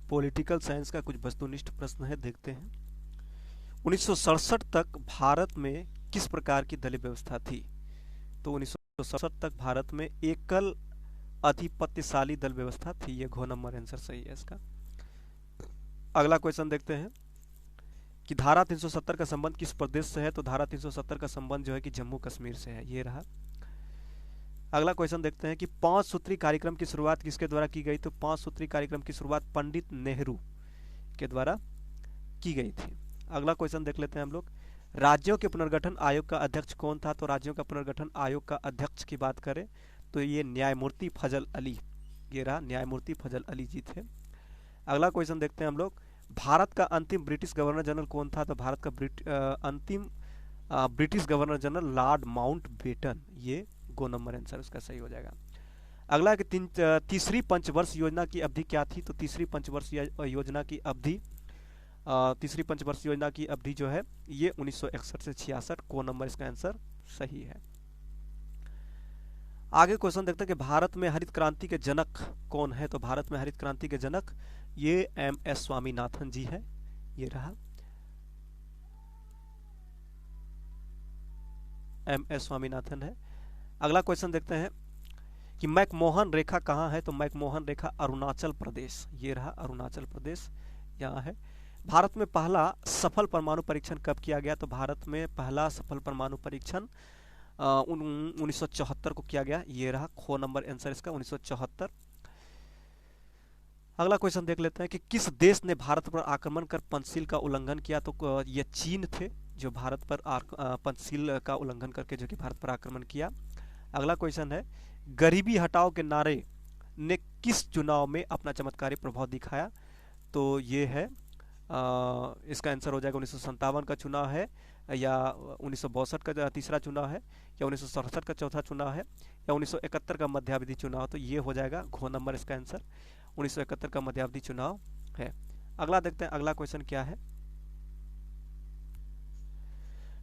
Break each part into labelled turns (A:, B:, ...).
A: Political science का कुछ वस्तुनिष्ठ प्रश्न है, देखते हैं। 1967 तक भारत में किस प्रकार की दलीय व्यवस्था थी? तो 1967 तक भारत में एकल अधिपत्यशाली दल व्यवस्था थी। ये घ नंबर आंसर सही है इसका। अगला क्वेश्चन देखते हैं कि धारा 370 का संबंध किस प्रदेश से है? तो धारा 370 का संबंध जो है कि जम्मू कश्मीर से है। ये रहा। अगला क्वेश्चन देखते हैं कि 5 सूत्री कार्यक्रम की शुरुआत किसके द्वारा की गई? तो 5 सूत्री कार्यक्रम की शुरुआत पंडित नेहरू के द्वारा की गई थी। अगला क्वेश्चन देख लेते हैं हम लोग। राज्यों के पुनर्गठन आयोग का अध्यक्ष कौन था? तो राज्यों का पुनर्गठन आयोग का अध्यक्ष की बात करें तो ये न्यायमूर्ति फजल अली, ये रहा, न्यायमूर्ति फजल अली जी थे। अगला क्वेश्चन देखते हैं हम लोग। भारत का अंतिम ब्रिटिश गवर्नर जनरल कौन था? तो भारत का अंतिम British governor general Lord Mountbatten. ये गो नंबर आंसर उसका सही हो जाएगा। अगला कि तीसरी पंचवर्ष योजना की अवधि क्या थी? तो तीसरी पंचवर्ष योजना की अवधि जो है ये 1961 से 66। को नंबर इसका आंसर सही है। आगे क्वेश्चन देखते हैं कि भारत में हरित क्रांति के जनक कौन है? तो भारत में हरित क्रांति के जनक ये एम.एस. स्वामीनाथन जी है। ये रहा, एम.एस. स्वामीनाथन है। अगला क्वेश्चन देखते हैं कि मैकमोहन रेखा कहाँ है? तो मैकमोहन रेखा अरुणाचल प्रदेश। ये रहा, अरुणाचल प्रदेश यहाँ है। भारत में पहला सफल परमाणु परीक्षण कब किया गया? तो भारत में पहला सफल परमाणु परीक्षण 1974 को किया गया। ये रहा, खो नंबर आंसर इसका 1974। अगला क्वेश्चन देख लेते हैं कि किस देश ने भारत पर आक्रमण कर पंचशील का उल्लंघन किया? तो ये चीन थे जो भारत पर पंचशील का उल्लंघन करके जो कि भारत पर आक्रमण किया। अगला क्वेश्चन है गरीबी हटाओ के नारे ने किस चुनाव में अपना चमत्कारी प्रभाव दिखाया? तो ये है इसका आंसर हो जाएगा 1957 का चुनाव है, या 1962 का तीसरा चुनाव है, या 1967 का चौथा चुनाव है, या 1971 का मध्यावधि चुनाव। तो ये हो जाएगा घो नंबर इसका आंसर 1971 का मध्यावधि चुनाव है। अगला देखते हैं, अगला क्वेश्चन क्या है।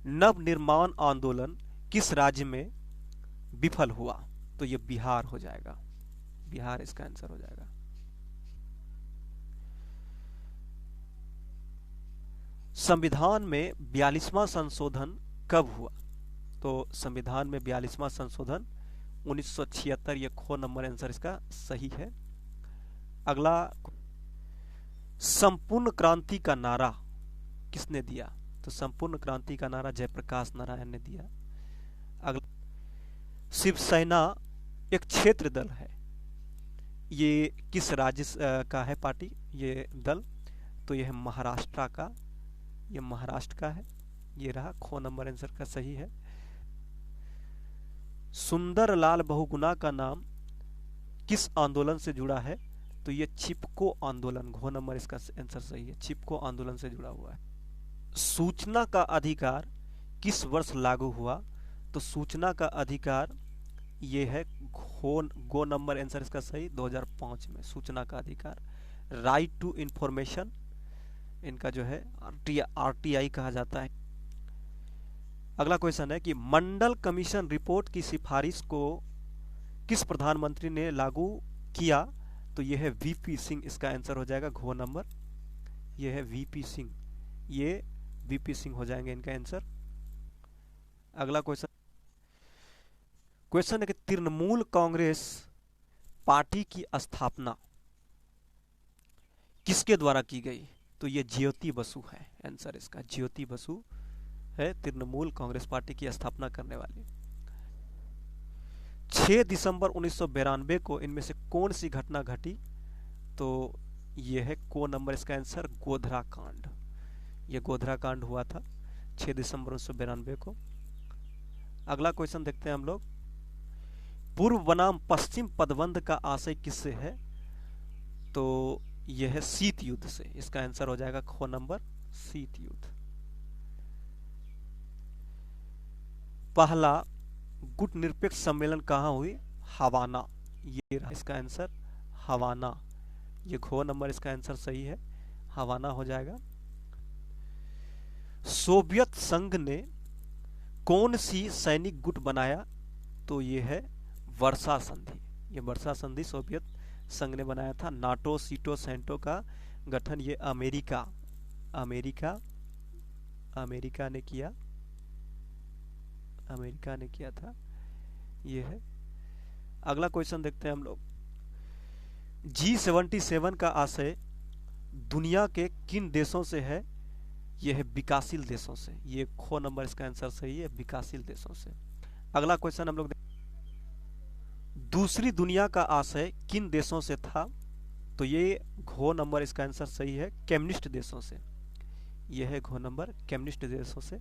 A: नवनिर्माण आंदोलन किस राज्य में विफल हुआ? तो ये बिहार हो जाएगा, बिहार इसका आंसर हो जाएगा। संविधान में 42वां संशोधन कब हुआ? तो संविधान में 42वां संशोधन 1976। ये खो नंबर आंसर इसका सही है। अगला, संपूर्ण क्रांति का नारा किसने दिया? तो संपूर्ण क्रांति का नारा जयप्रकाश नारायण ने दिया। अगला, शिवसेना एक क्षेत्र दल है, ये किस राज्य का है पार्टी ये दल? तो यह है महाराष्ट्र का, ये महाराष्ट्र का है। ये रहा, खो नंबर आंसर का सही है। सुंदरलाल बहुगुणा का नाम किस आंदोलन से जुड़ा है? तो ये चिपको आंदोलन, घो नंबर इसका आंसर सही है, चिपको आंदोलन से जुड़ा हुआ है। सूचना का अधिकार किस वर्ष लागू हुआ? तो सूचना का अधिकार ये है गो नंबर आंसर इसका सही 2005 में सूचना का अधिकार। राइट टू इंफॉर्मेशन इनका जो है आरटीआई कहा जाता है। अगला क्वेश्चन है कि मंडल कमीशन रिपोर्ट की सिफारिश को किस प्रधानमंत्री ने लागू किया? तो यह है वीपी सिंह, इसका आंसर हो जाएगा घो नंबर, यह है वीपी सिंह, ये वीपी सिंह हो जाएंगे इनका आंसर। अगला क्वेश्चन है कि तृणमूल कांग्रेस पार्टी की स्थापना किसके द्वारा की गई? तो ये ज्योति बसु है, आंसर इसका ज्योति बसु है तृणमूल कांग्रेस पार्टी की स्थापना करने वाली। 6 दिसंबर 1992 को इनमें से कौन सी घटना घटी? तो ये है को नंबर इसका आंसर गोधरा कांड, ये गोधरा कांड हुआ था 6 दिसंबर 1992 को। अगला क्वेश्चन देखते हैं हम लोग। पूर्व बनाम पश्चिम पदबंध का आशय किससे है? तो यह है शीत युद्ध से, इसका आंसर हो जाएगा खो नंबर शीत युद्ध। पहला गुट निरपेक्ष सम्मेलन कहाँ हुई? हवाना, ये इसका आंसर हवाना, ये खो नंबर इसका आंसर सही है, हवाना हो जाएगा। सोवियत संघ ने कौन सी सैनिक गुट बनाया? तो ये है वर्सा संधि, ये वर्सा संधि सोवियत संघ ने बनाया था। नाटो, सीटो, सेंटो का गठन ये अमेरिका अमेरिका अमेरिका ने किया, अमेरिका ने किया था, ये है। अगला क्वेश्चन देखते हैं हम लोग। G77 का आशय दुनिया के किन देशों से है? यह है विकासशील देशों से। ये खो नंबर इसका आंसर सही है, विकासशील देशों से। अगला क्वेश्चन हम लोग, दूसरी दुनिया का आशय किन देशों से था? तो ये घो नंबर इसका आंसर सही है, कम्युनिस्ट देशों से। यह है घो नंबर, कम्युनिस्ट देशों से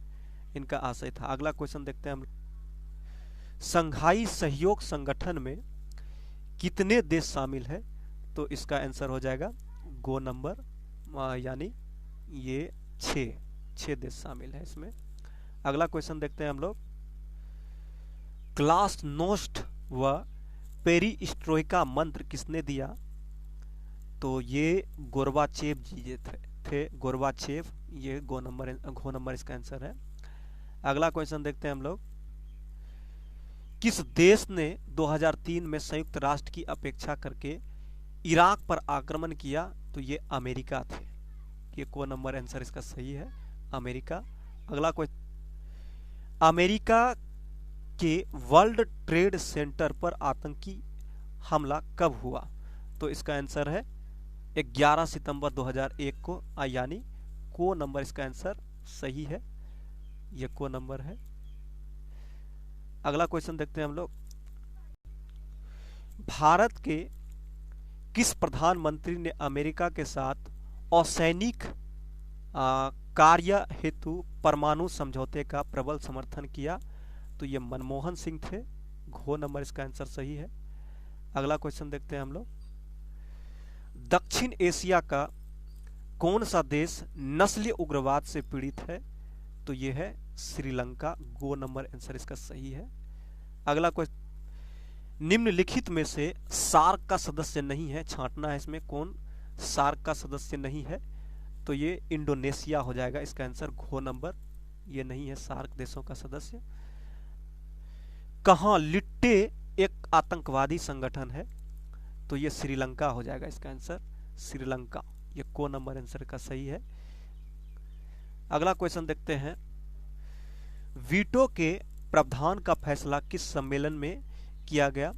A: इनका आशय था। अगला क्वेश्चन देखते हैं हम। संघाई सहयोग संगठन में कितने देश शामिल है? तो इसका आंसर हो जाएगा गो नंबर, यानी ये 6 देश शामिल है इसमें। अगला क्वेश्चन देखते हैं हम लोग। ग्लासनोस्ट व पेरिस्ट्रोइका मंत्र किसने दिया? तो ये गोर्बाचेव जी थे गोर्बाचेव। ये घो नंबर इसका आंसर है। अगला क्वेश्चन देखते हैं हम लोग। किस देश ने 2003 में संयुक्त राष्ट्र की अपेक्षा करके इराक पर आक्रमण किया? तो ये अमेरिका थे। ये को नंबर आंसर इसका सही है, अमेरिका। अगला क्वेश्चन, अमेरिका के वर्ल्ड ट्रेड सेंटर पर आतंकी हमला कब हुआ? तो इसका आंसर है 11 सितंबर 2001 को, यानी को नंबर इसका आंसर सही है, ये को नंबर है। अगला क्वेश्चन देखते हैं हम लोग। भारत के किस प्रधानमंत्री ने अमेरिका के साथ असैनिक कार्य हेतु परमाणु समझौते का प्रबल समर्थन किया? तो ये मनमोहन सिंह थे। घो नंबर इसका आंसर सही है। अगला क्वेश्चन देखते हैं हम लोग। दक्षिण एशिया का कौन सा देश नस्लीय उग्रवाद से पीड़ित है? तो ये है श्रीलंका। गो नंबर आंसर इसका सही है। अगला क्वेश्चन, निम्नलिखित में से सार्क का सदस्य नहीं है, छांटना है इसमें कौन सार्क का सदस्य नहीं है? तो ये इंडोनेशिया हो जाएगा इसका आंसर। घो नंबर, ये नहीं है सार्क देशों का सदस्य। कहां लिट्टे एक आतंकवादी संगठन है? तो ये श्रीलंका हो जाएगा इसका आंसर, श्रीलंका। ये को नंबर आंसर का सही है। अगला क्वेश्चन देखते हैं। वीटो के प्रावधान का फैसला किस सम्मेलन में किया गया?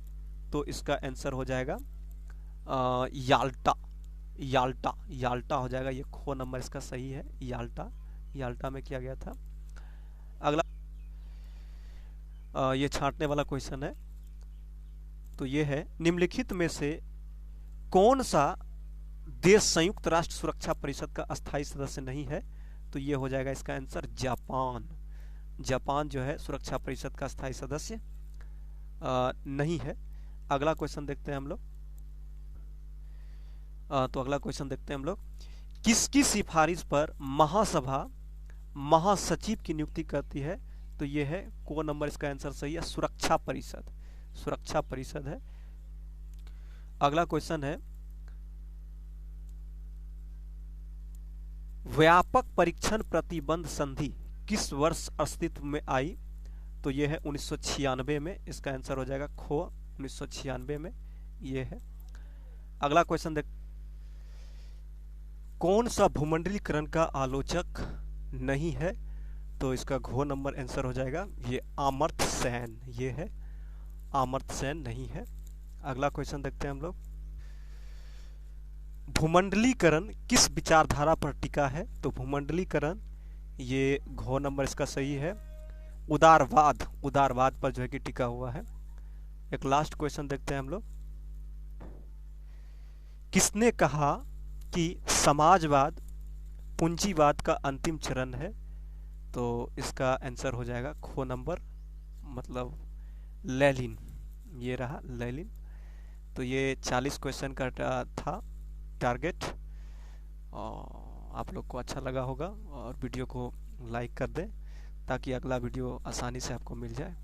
A: तो इसका आंसर हो जाएगा याल्टा। याल्टा, याल्टा हो जाएगा। ये खो नंबर इसका सही है, याल्टा। याल्टा में किया गया था। अगला ये छांटने वाला क्वेश्चन है। तो ये है, निम्नलिखित में से कौन सा देश संयुक्त राष्ट्र सुरक्षा परिषद का अस्थायी सदस्य नहीं है? तो ये हो जाएगा इसका आंसर जापान। जापान जो है सुरक्षा परिषद का अस्थायी सदस्य नहीं है। अगला क्वेश्चन देखते हैं हम लोग। तो अगला क्वेश्चन देखते हैं हम लोग। किसकी सिफारिश पर महासभा महासचिव की नियुक्ति करती है? तो ये है को नंबर इसका आंसर सही है, सुरक्षा परिषद। सुरक्षा परिषद है। अगला क्वेश्चन है, व्यापक परीक्षण प्रतिबंध संधि किस वर्ष अस्तित्व में आई? तो यह है 1996 में। इसका आंसर हो जाएगा खो, 1996 में ये है। अगला क्वेश्चन देख, कौन सा भूमंडलीकरण का आलोचक नहीं है? तो इसका घो नंबर आंसर हो जाएगा ये अमर्त्य सेन। ये है अमर्त्य सेन, नहीं है। अगला क्वेश्चन देखते हैं हम लोग। भूमंडलीकरण किस विचारधारा पर टिका है? तो भूमंडलीकरण, ये घो नंबर इसका सही है, उदारवाद। उदारवाद पर जो है कि टिका हुआ है। एक लास्ट क्वेश्चन देखते हैं हम लोग। किसने कहा कि समाजवाद पूंजीवाद का अंतिम चरण है? तो इसका आंसर हो जाएगा खो नंबर, मतलब लेनिन। ये रहा लेनिन। तो ये 40 क्वेश्चन का था टारगेट। और आप लोग को अच्छा लगा होगा, और वीडियो को लाइक कर दें ताकि अगला वीडियो आसानी से आपको मिल जाए।